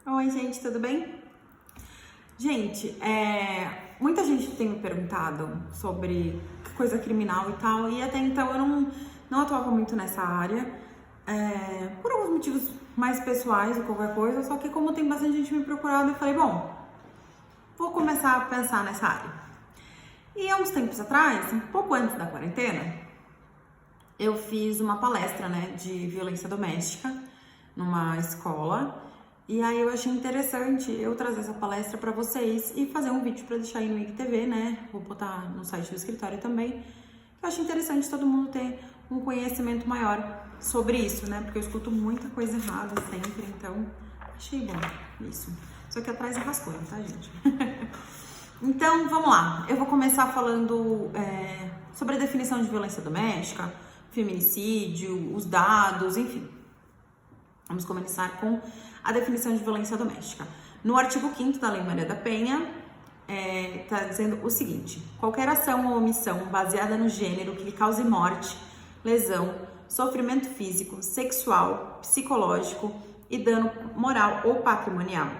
Oi, gente, tudo bem? Gente, muita gente tem me perguntado sobre coisa criminal e tal, e até então eu não atuava muito nessa área, por alguns motivos mais pessoais ou qualquer coisa, só que como tem bastante gente me procurando, eu falei, bom, vou começar a pensar nessa área. E há uns tempos atrás, um pouco antes da quarentena, eu fiz uma palestra, né, de violência doméstica numa escola. E aí eu achei interessante eu trazer essa palestra para vocês e fazer um vídeo para deixar aí no IGTV, né? Vou botar no site do escritório também. Eu acho interessante todo mundo ter um conhecimento maior sobre isso, né? Porque eu escuto muita coisa errada sempre, então achei bom isso. Só que atrás é rascunho, tá, gente? Então, vamos lá. Eu vou começar falando sobre a definição de violência doméstica, feminicídio, os dados, enfim. Vamos começar com a definição de violência doméstica. No artigo 5º da Lei Maria da Penha, está dizendo o seguinte: qualquer ação ou omissão baseada no gênero que lhe cause morte, lesão, sofrimento físico, sexual, psicológico e dano moral ou patrimonial.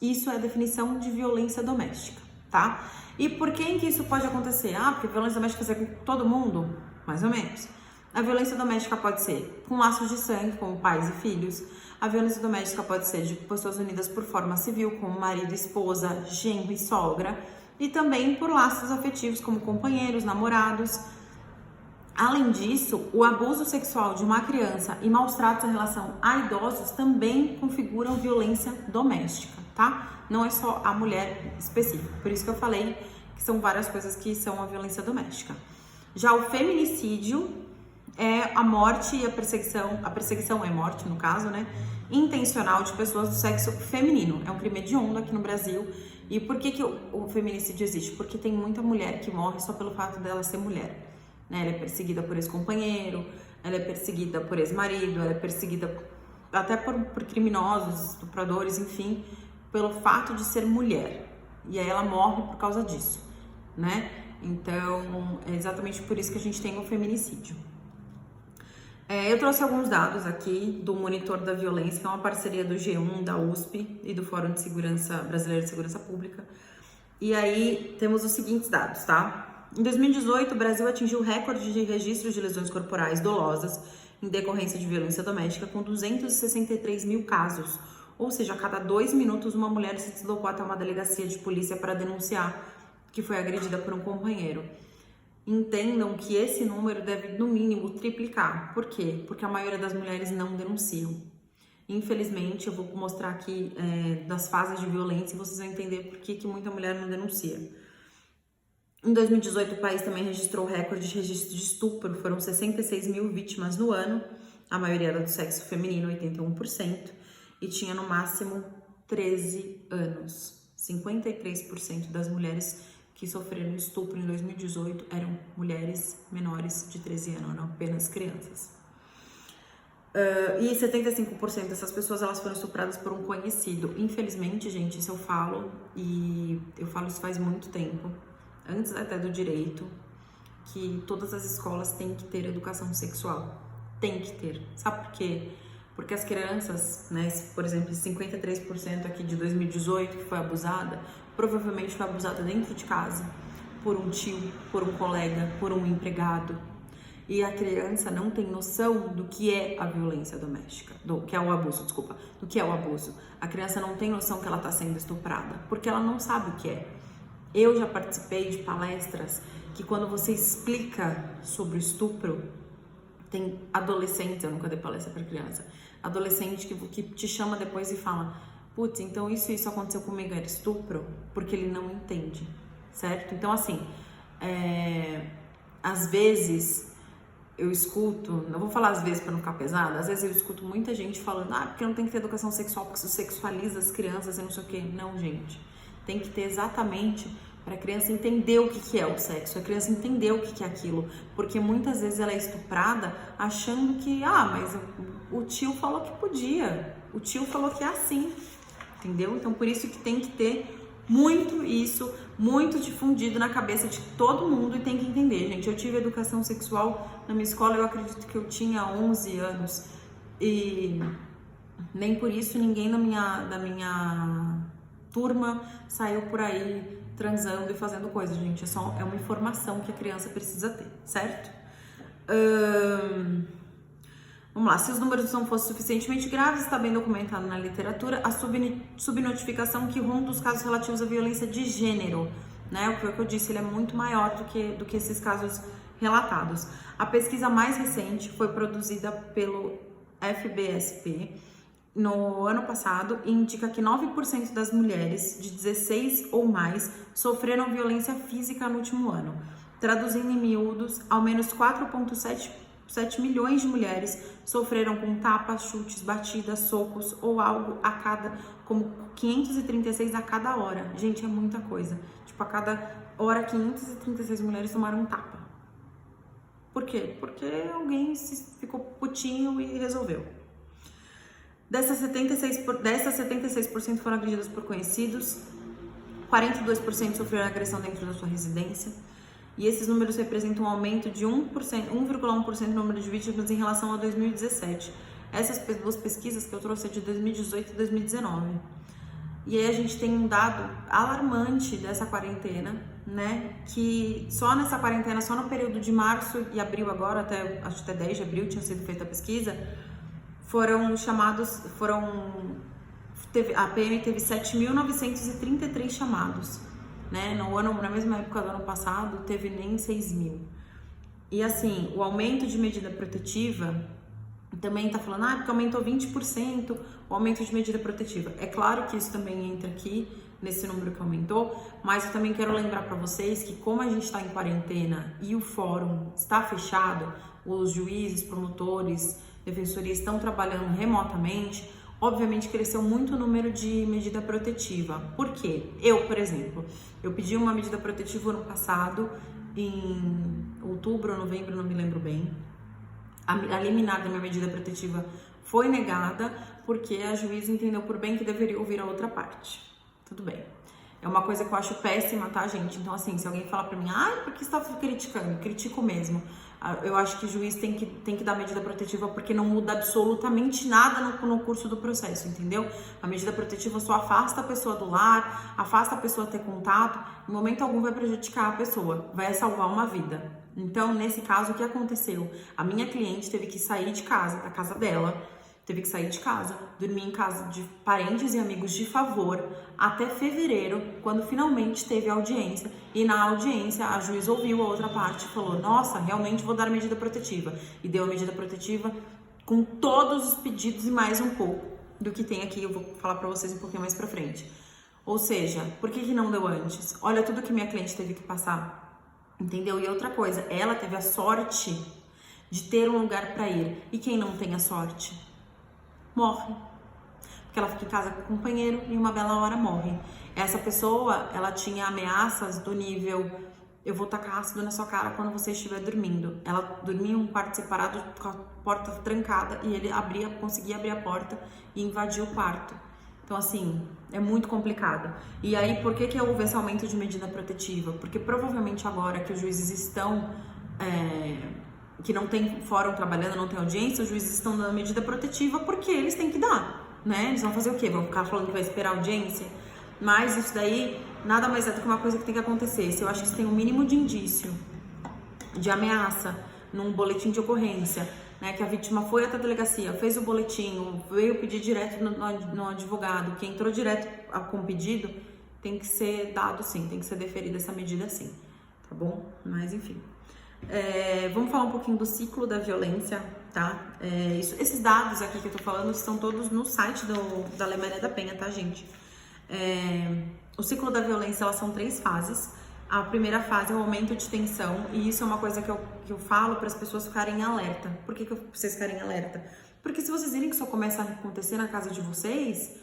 Isso é a definição de violência doméstica, tá? E por quem que isso pode acontecer? Porque violência doméstica é com todo mundo? Mais ou menos. A violência doméstica pode ser com laços de sangue, como pais e filhos. A violência doméstica pode ser de pessoas unidas por forma civil, como marido, esposa, genro e sogra. E também por laços afetivos, como companheiros, namorados. Além disso, o abuso sexual de uma criança e maus tratos em relação a idosos também configuram violência doméstica, tá? Não é só a mulher específica. Por isso que eu falei que são várias coisas que são a violência doméstica. Já o feminicídio é a morte e a perseguição é morte no caso, né, intencional de pessoas do sexo feminino. É um crime hediondo aqui no Brasil. E por que o feminicídio existe? Porque tem muita mulher que morre só pelo fato dela ser mulher, né? Ela é perseguida por ex-companheiro, ela é perseguida por ex-marido, ela é perseguida até por criminosos, estupradores, enfim, pelo fato de ser mulher. E aí ela morre por causa disso, né? Então, é exatamente por isso que a gente tem o feminicídio. Eu trouxe alguns dados aqui do Monitor da Violência, que é uma parceria do G1, da USP e do Fórum de Segurança Brasileiro de Segurança Pública. E aí temos os seguintes dados, tá? Em 2018, o Brasil atingiu o recorde de registros de lesões corporais dolosas em decorrência de violência doméstica, com 263 mil casos. Ou seja, a cada 2 minutos uma mulher se deslocou até uma delegacia de polícia para denunciar que foi agredida por um companheiro. Entendam que esse número deve, no mínimo, triplicar. Por quê? Porque a maioria das mulheres não denunciam. Infelizmente, eu vou mostrar aqui das fases de violência e vocês vão entender por que muita mulher não denuncia. Em 2018, o país também registrou o recorde de registro de estupro. Foram 66 mil vítimas no ano. A maioria era do sexo feminino, 81%. E tinha, no máximo, 13 anos. 53% das mulheres que sofreram estupro em 2018 eram mulheres menores de 13 anos, não apenas crianças. E 75% dessas pessoas elas foram estupradas por um conhecido. Infelizmente, gente, isso eu falo, e eu falo isso faz muito tempo, antes até do direito, que todas as escolas têm que ter educação sexual. Tem que ter. Sabe por quê? Porque as crianças, né, por exemplo, 53% aqui de 2018 que foi abusada, provavelmente foi abusada dentro de casa, por um tio, por um colega, por um empregado. E a criança não tem noção do que é a violência doméstica, do que é o abuso, desculpa, do que é o abuso. A criança não tem noção que ela está sendo estuprada, porque ela não sabe o que é. Eu já participei de palestras que quando você explica sobre o estupro, tem adolescentes, eu nunca dei palestra para criança, adolescente que te chama depois e fala: putz, então isso aconteceu comigo, era estupro? Porque ele não entende, certo? Então, assim, às vezes eu escuto, não vou falar às vezes para não ficar pesada, às vezes eu escuto muita gente falando: porque não tem que ter educação sexual, porque isso sexualiza as crianças e não sei o quê. Não, gente, tem que ter exatamente para a criança entender o que é o sexo, a criança entender o que é aquilo, porque muitas vezes ela é estuprada achando que, mas o tio falou que podia, o tio falou que é assim, entendeu? Então, por isso que tem que ter muito isso, muito difundido na cabeça de todo mundo, e tem que entender, gente. Eu tive educação sexual na minha escola, eu acredito que eu tinha 11 anos, e Nem por isso ninguém da minha turma saiu por aí transando e fazendo coisa, gente. É uma informação que a criança precisa ter, certo? Vamos lá, se os números não fossem suficientemente graves, está bem documentado na literatura a subnotificação que ronda os casos relativos à violência de gênero, né? O que eu disse, ele é muito maior do que esses casos relatados. A pesquisa mais recente foi produzida pelo FBSP no ano passado e indica que 9% das mulheres de 16 ou mais sofreram violência física no último ano. Traduzindo em miúdos, ao menos 4,7 milhões de mulheres sofreram com tapas, chutes, batidas, socos ou algo a cada, como 536 a cada hora. Gente, é muita coisa. Tipo, a cada hora 536 mulheres tomaram um tapa. Por quê? Porque alguém ficou putinho e resolveu. Dessas 76% foram agredidas por conhecidos, 42% sofreram agressão dentro da sua residência. E esses números representam um aumento de 1,1% no número de vítimas em relação a 2017. Essas duas pesquisas que eu trouxe é de 2018 e 2019. E aí a gente tem um dado alarmante dessa quarentena, né? Que só nessa quarentena, só no período de março e abril agora, acho que até 10 de abril tinha sido feita a pesquisa, a PM teve 7.933 chamados. Né? Na mesma época do ano passado, teve nem 6.000. E assim, o aumento de medida protetiva também tá falando, porque aumentou 20% o aumento de medida protetiva. É claro que isso também entra aqui nesse número que aumentou, mas eu também quero lembrar para vocês que como a gente está em quarentena e o fórum está fechado, os juízes, promotores, defensorias estão trabalhando remotamente, obviamente cresceu muito o número de medida protetiva. Por quê? Por exemplo, eu pedi uma medida protetiva ano passado, em outubro ou novembro, não me lembro bem. A liminar da minha medida protetiva foi negada porque a juíza entendeu por bem que deveria ouvir a outra parte. Tudo bem. É uma coisa que eu acho péssima, tá, gente? Então, assim, se alguém falar pra mim, por que você tá criticando? Critico mesmo. Eu acho que o juiz tem que dar medida protetiva porque não muda absolutamente nada no curso do processo, entendeu? A medida protetiva só afasta a pessoa do lar, afasta a pessoa ter contato, em momento algum vai prejudicar a pessoa, vai salvar uma vida. Então, nesse caso, o que aconteceu? A minha cliente teve que sair de casa, da casa dela, dormir em casa de parentes e amigos de favor, até fevereiro, quando finalmente teve audiência. E na audiência, a juíza ouviu a outra parte e falou, nossa, realmente vou dar medida protetiva. E deu a medida protetiva com todos os pedidos e mais um pouco do que tem aqui. Eu vou falar pra vocês um pouquinho mais pra frente. Ou seja, por que não deu antes? Olha tudo que minha cliente teve que passar, entendeu? E outra coisa, ela teve a sorte de ter um lugar pra ir. E quem não tem a sorte? Morre. Porque ela fica em casa com o companheiro e uma bela hora morre. Essa pessoa, ela tinha ameaças do nível, eu vou tacar ácido na sua cara quando você estiver dormindo. Ela dormia em um quarto separado com a porta trancada e ele conseguia abrir a porta e invadir o quarto. Então, assim, é muito complicado. E aí, por que houve esse aumento de medida protetiva? Porque provavelmente agora que os juízes estão... que não tem fórum trabalhando, não tem audiência, os juízes estão dando medida protetiva porque eles têm que dar, né? Eles vão fazer o quê? Vão ficar falando que vai esperar audiência? Mas isso daí nada mais é do que uma coisa que tem que acontecer. Se eu acho que se tem um mínimo de indício de ameaça num boletim de ocorrência, né, que a vítima foi até a delegacia, fez o boletim, veio pedir direto no advogado, que entrou direto com o pedido, tem que ser dado sim, tem que ser deferida essa medida sim, tá bom? Mas enfim. Vamos falar um pouquinho do ciclo da violência, tá? Esses dados aqui que eu tô falando estão todos no site da Lei Maria da Penha, tá, gente? O ciclo da violência, elas são 3 fases. A primeira fase é o aumento de tensão, e isso é uma coisa que eu falo para as pessoas ficarem alerta. Por que vocês ficarem alerta? Porque se vocês virem que isso começa a acontecer na casa de vocês,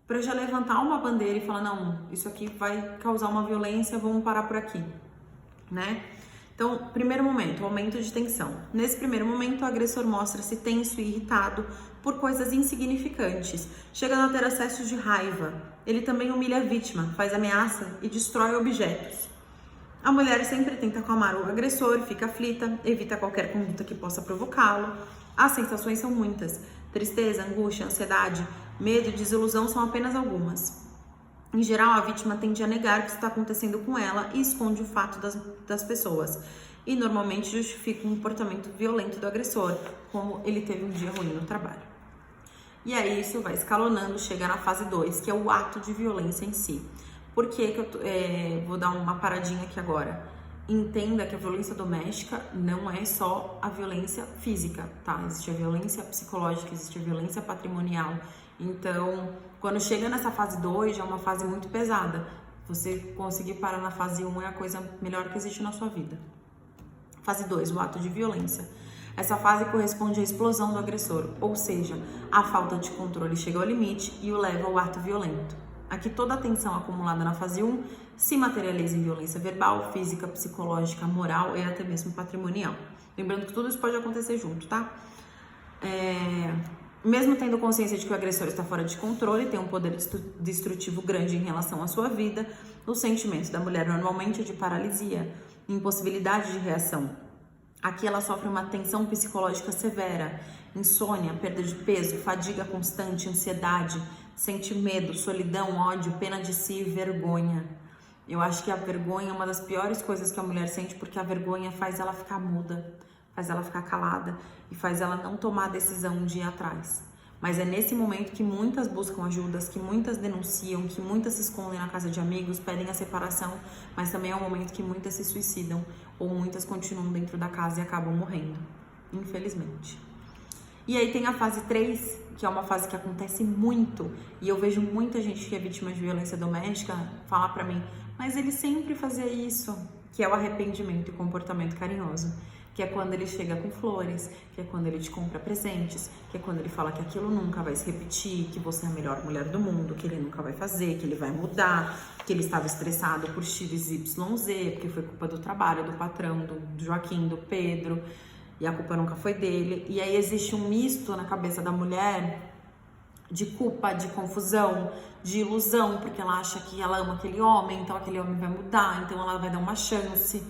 para já levantar uma bandeira e falar, não, isso aqui vai causar uma violência, vamos parar por aqui, né? Então, primeiro momento, o aumento de tensão. Nesse primeiro momento, o agressor mostra-se tenso e irritado por coisas insignificantes, chegando a ter acessos de raiva. Ele também humilha a vítima, faz ameaça e destrói objetos. A mulher sempre tenta acalmar o agressor, fica aflita, evita qualquer conduta que possa provocá-lo. As sensações são muitas. Tristeza, angústia, ansiedade, medo e desilusão são apenas algumas. Em geral, a vítima tende a negar o que está acontecendo com ela e esconde o fato das pessoas. E normalmente justifica um comportamento violento do agressor, como ele teve um dia ruim no trabalho. E aí isso vai escalonando, chega na fase 2, que é o ato de violência em si. Por que eu vou dar uma paradinha aqui agora? Entenda que a violência doméstica não é só a violência física, tá? Existe a violência psicológica, existe a violência patrimonial. Então, quando chega nessa fase 2, já é uma fase muito pesada. Você conseguir parar na fase 1 é a coisa melhor que existe na sua vida. Fase 2, o ato de violência. Essa fase corresponde à explosão do agressor, ou seja, a falta de controle chega ao limite e o leva ao ato violento. Aqui toda a tensão acumulada na fase 1 se materializa em violência verbal, física, psicológica, moral e até mesmo patrimonial. Lembrando que tudo isso pode acontecer junto, tá? Mesmo tendo consciência de que o agressor está fora de controle, tem um poder destrutivo grande em relação à sua vida, o sentimento da mulher normalmente é de paralisia, impossibilidade de reação. Aqui ela sofre uma tensão psicológica severa, insônia, perda de peso, fadiga constante, ansiedade, sente medo, solidão, ódio, pena de si e vergonha. Eu acho que a vergonha é uma das piores coisas que a mulher sente, porque a vergonha faz ela ficar muda, faz ela ficar calada e faz ela não tomar a decisão de ir atrás. Mas é nesse momento que muitas buscam ajudas, que muitas denunciam, que muitas se escondem na casa de amigos, pedem a separação, mas também é o momento que muitas se suicidam ou muitas continuam dentro da casa e acabam morrendo, infelizmente. E aí tem a fase 3, que é uma fase que acontece muito, e eu vejo muita gente que é vítima de violência doméstica falar pra mim, mas ele sempre fazia isso, que é o arrependimento e comportamento carinhoso, que é quando ele chega com flores, que é quando ele te compra presentes, que é quando ele fala que aquilo nunca vai se repetir, que você é a melhor mulher do mundo, que ele nunca vai fazer, que ele vai mudar, que ele estava estressado por XYZ, porque foi culpa do trabalho, do patrão, do Joaquim, do Pedro, e a culpa nunca foi dele. E aí existe um misto na cabeça da mulher de culpa, de confusão, de ilusão, porque ela acha que ela ama aquele homem, então aquele homem vai mudar, então ela vai dar uma chance.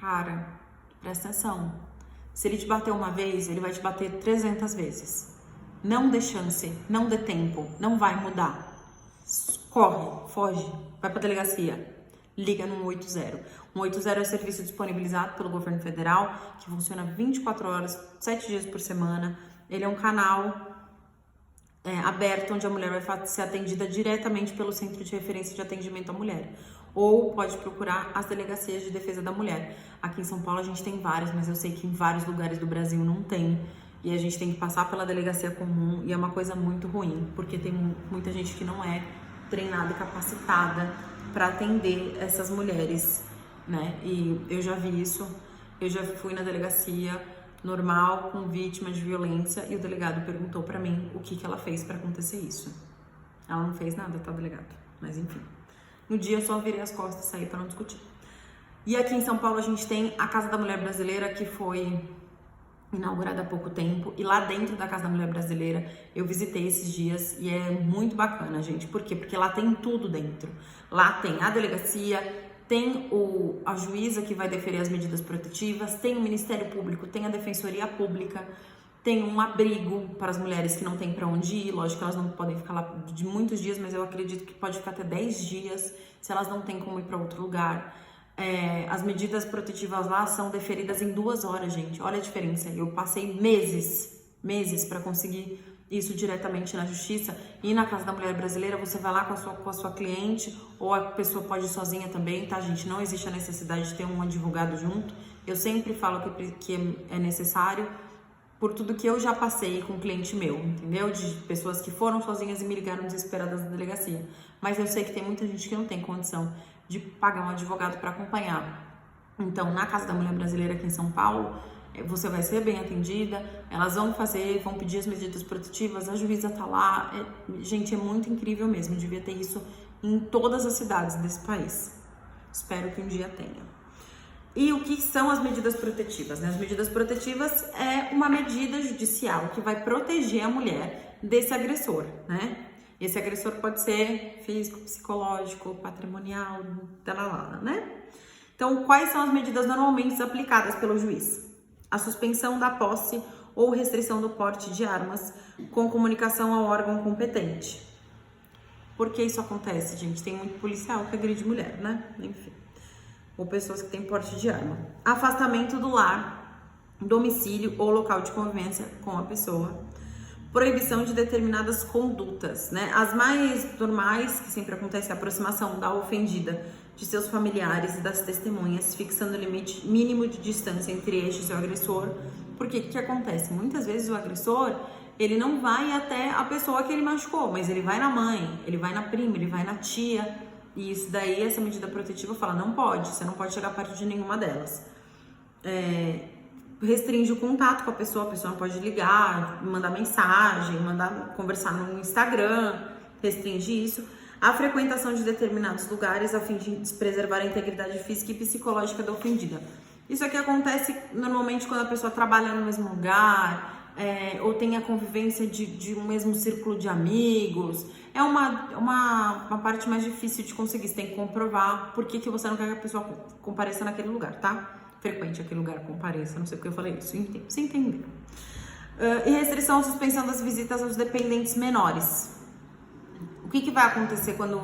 Cara, presta atenção. Se ele te bater uma vez, ele vai te bater 300 vezes. Não dê chance, não dê tempo, não vai mudar. Corre, foge, vai pra delegacia. Liga no 180. 180 é o serviço disponibilizado pelo governo federal, que funciona 24 horas, 7 dias por semana. Ele é um canal aberto, onde a mulher vai ser atendida diretamente pelo Centro de Referência de Atendimento à Mulher. Ou pode procurar as delegacias de defesa da mulher. Aqui em São Paulo a gente tem várias, mas eu sei que em vários lugares do Brasil não tem. E a gente tem que passar pela delegacia comum, e é uma coisa muito ruim, porque tem muita gente que não é treinada e capacitada para atender essas mulheres, né? E eu já vi isso, eu já fui na delegacia normal com vítima de violência e o delegado perguntou para mim o que ela fez para acontecer isso. Ela não fez nada, tá, delegado? Mas enfim. No dia eu só virei as costas e saí para não discutir. E aqui em São Paulo a gente tem a Casa da Mulher Brasileira, que foi inaugurada há pouco tempo, e lá dentro da Casa da Mulher Brasileira eu visitei esses dias e é muito bacana, gente. Por quê? Porque lá tem tudo dentro. Lá tem a delegacia, tem a juíza que vai deferir as medidas protetivas, tem o Ministério Público, tem a Defensoria Pública, tem um abrigo para as mulheres que não tem para onde ir. Lógico que elas não podem ficar lá de muitos dias, mas eu acredito que pode ficar até 10 dias se elas não têm como ir para outro lugar. As medidas protetivas lá são deferidas em 2 horas, gente. Olha a diferença. Eu passei meses para conseguir isso diretamente na justiça. E na Casa da Mulher Brasileira você vai lá com a sua cliente, ou a pessoa pode ir sozinha também, tá, gente? Não existe a necessidade de ter um advogado junto. Eu sempre falo que é necessário, por tudo que eu já passei com um cliente meu, entendeu? De pessoas que foram sozinhas e me ligaram desesperadas da delegacia. Mas eu sei que tem muita gente que não tem condição de pagar um advogado para acompanhar. Então, na Casa da Mulher Brasileira aqui em São Paulo, você vai ser bem atendida, elas vão pedir as medidas protetivas, a juíza tá lá. Gente, é muito incrível mesmo, devia ter isso em todas as cidades desse país. Espero que um dia tenha. E o que são as medidas protetivas, né? As medidas protetivas é uma medida judicial que vai proteger a mulher desse agressor, né? Esse agressor pode ser físico, psicológico, patrimonial, né? Então, quais são as medidas normalmente aplicadas pelo juiz? A suspensão da posse ou restrição do porte de armas com comunicação ao órgão competente. Por que isso acontece, gente? Tem muito policial que agride mulher, né? Enfim. Ou pessoas que têm porte de arma. Afastamento do lar, domicílio ou local de convivência com a pessoa. Proibição de determinadas condutas, né? As mais normais, que sempre acontece, é a aproximação da ofendida de seus familiares e das testemunhas, fixando o limite mínimo de distância entre este e seu agressor. Porque o que acontece? Muitas vezes o agressor, ele não vai até a pessoa que ele machucou, mas ele vai na mãe, ele vai na prima, ele vai na tia. E isso daí, essa medida protetiva fala, não pode, você não pode chegar perto de nenhuma delas. Restringe o contato com a pessoa não pode ligar, mandar mensagem, mandar conversar no Instagram, restringe isso. A frequentação de determinados lugares a fim de preservar a integridade física e psicológica da ofendida. Isso aqui acontece normalmente quando a pessoa trabalha no mesmo lugar, ou tem a convivência de um mesmo círculo de amigos. É uma parte mais difícil de conseguir, você tem que comprovar por que você não quer que a pessoa compareça naquele lugar, tá? Frequente aquele lugar, compareça, não sei porque eu falei isso, você entendeu. E restrição ou suspensão das visitas aos dependentes menores. O que vai acontecer quando,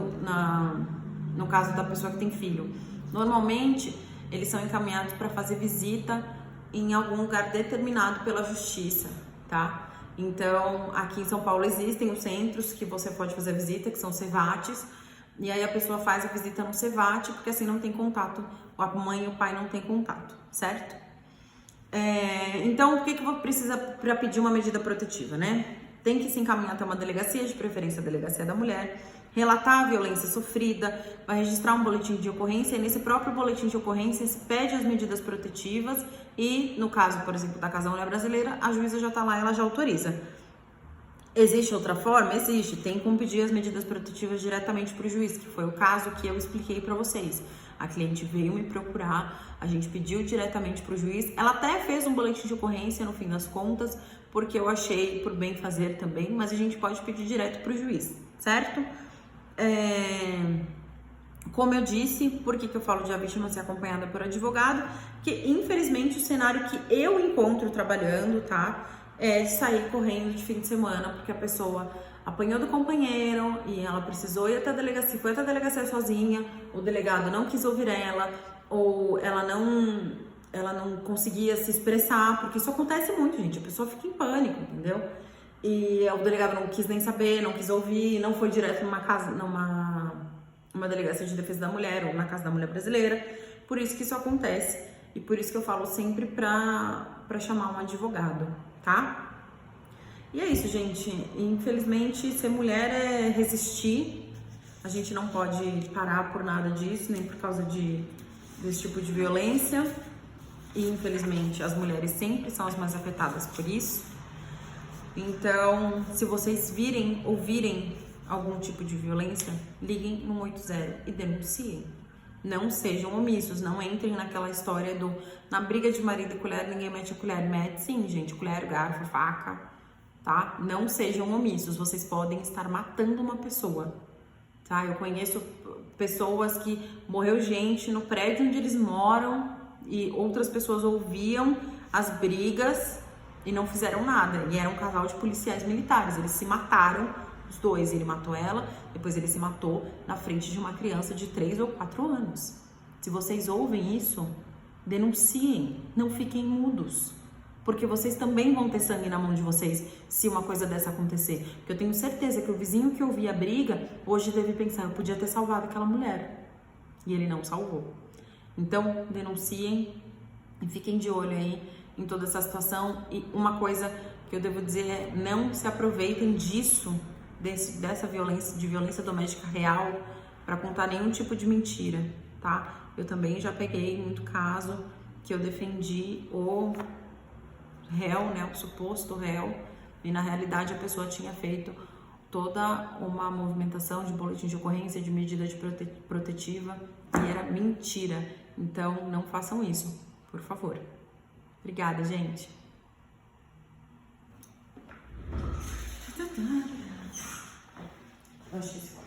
no caso da pessoa que tem filho? Normalmente, eles são encaminhados para fazer visita em algum lugar determinado pela justiça, tá? Então, aqui em São Paulo existem os centros que você pode fazer visita, que são CEVATs, e aí a pessoa faz a visita no CEVAT, porque assim não tem contato, a mãe e o pai não tem contato, certo? Então, o que precisa para pedir uma medida protetiva, né? Tem que se encaminhar até uma delegacia, de preferência a delegacia da mulher, relatar a violência sofrida, vai registrar um boletim de ocorrência, e nesse próprio boletim de ocorrência se pede as medidas protetivas e, no caso, por exemplo, da Casa da Mulher Brasileira, a juíza já está lá, ela já autoriza. Existe outra forma? Existe. Tem como pedir as medidas protetivas diretamente para o juiz, que foi o caso que eu expliquei para vocês. A cliente veio me procurar, a gente pediu diretamente para o juiz. Ela até fez um boletim de ocorrência no fim das contas, porque eu achei por bem fazer também, mas a gente pode pedir direto para o juiz, certo? Como eu disse, por que eu falo de a vítima ser acompanhada por advogado? Que infelizmente o cenário que eu encontro trabalhando, tá? É de sair correndo de fim de semana, porque a pessoa apanhou do companheiro e ela precisou ir até a delegacia, foi até a delegacia sozinha, o delegado não quis ouvir ela, ou ela não conseguia se expressar, porque isso acontece muito, gente, a pessoa fica em pânico, entendeu? E o delegado não quis nem saber, não quis ouvir, não foi direto numa delegacia de defesa da mulher ou na Casa da Mulher Brasileira, por isso que isso acontece, e por isso que eu falo sempre pra chamar um advogado, tá? E é isso, gente. Infelizmente, ser mulher é resistir. A gente não pode parar por nada disso, nem por causa desse tipo de violência. E, infelizmente, as mulheres sempre são as mais afetadas por isso. Então, se vocês ouvirem algum tipo de violência, liguem no 180 e denunciem. Não sejam omissos, não entrem naquela história na briga de marido e colher, ninguém mete a colher. Mete sim, gente, colher, garfo, faca, tá? Não sejam omissos, vocês podem estar matando uma pessoa, tá? Eu conheço pessoas que morreu gente no prédio onde eles moram e outras pessoas ouviam as brigas e não fizeram nada. E era um casal de policiais militares, eles se mataram, os dois, ele matou ela, depois ele se matou na frente de uma criança de 3 ou 4 anos. Se vocês ouvem isso, denunciem, não fiquem mudos, porque vocês também vão ter sangue na mão de vocês se uma coisa dessa acontecer. Porque eu tenho certeza que o vizinho que ouvia a briga, hoje deve pensar, eu podia ter salvado aquela mulher, e ele não salvou. Então, denunciem e fiquem de olho aí em toda essa situação. E uma coisa que eu devo dizer é, não se aproveitem disso, dessa violência doméstica real, para contar nenhum tipo de mentira, tá? Eu também já peguei muito caso que eu defendi o réu, né, o suposto réu, e na realidade a pessoa tinha feito toda uma movimentação de boletim de ocorrência, de medida de protetiva, e era mentira. Então não façam isso, por favor. Obrigada, gente. Eu acho que